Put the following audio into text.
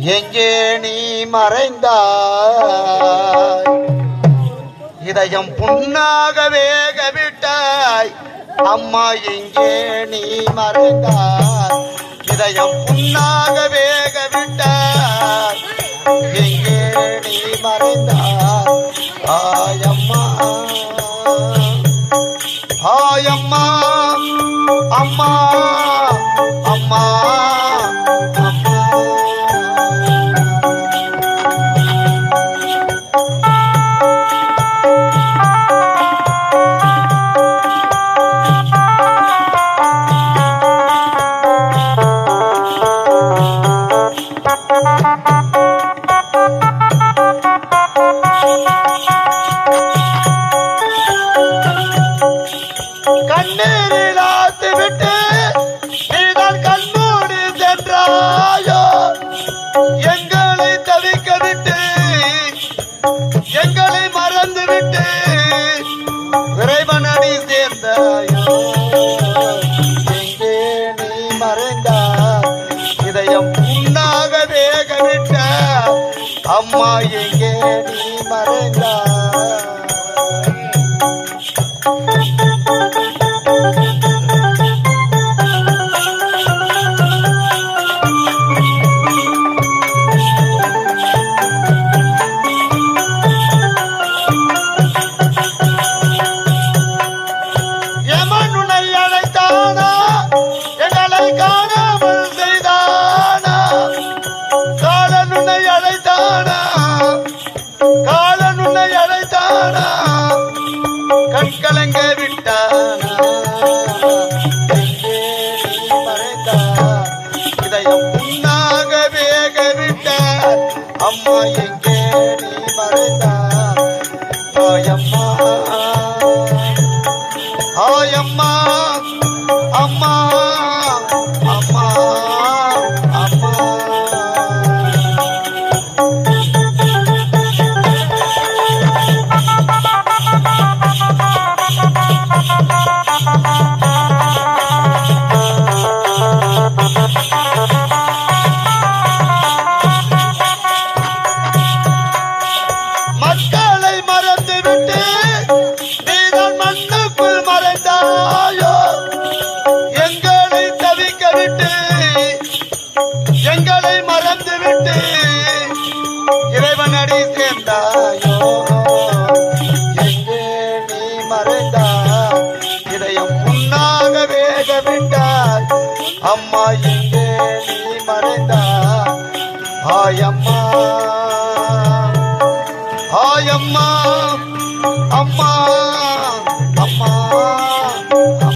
எங்கே நீ மறைந்தாய் இதயம் புண்ணாக வேக விட்டாய் அம்மா எங்கே நீ மறைந்தாய் இதயம் புண்ணாக வேக விட்டாய் எங்கே நீ மறைந்தாய் ஆயம்மா ஆயம்மா அம்மா அம்மா கண்ணீரில் ஆத்து விட்டு நீதான் கண்ணோடு சென்றாயோ எங்களை தவிக்க விட்டு எங்களை மறந்து விட்டு இறைவனடி சேர்ந்தாயோ எங்கே நீ மறைந்தாய் இதயம் புண்ணாக வேக விட்ட அம்மா எங்கே நீ மறைந்தாய் கண்கலங்க விட்டானா எங்கே நீ மறைந்தாய் இதயம் புண்ணாக வேக விட்டாய் அம்மா எங்கே நீ மறைந்தாய் ஆயம்மா ஆயம்மா அம்மா அம்மா அம்மா மக்களை மறந்து விட்டு நீதான் மண்ணுக்குள் மறைந்தாயோ எங்களை தவிக்க விட்டு எங்களை மறந்து விட்டு இறைவனடி சேர்ந்தாயோ எங்கே நீ மறைந்தாய் இதயம் புண்ணாக வேக விட்டாய் அம்மா எங்கே நீ மறைந்தாய் ஆயம்மா ஆயம்மா அம்மா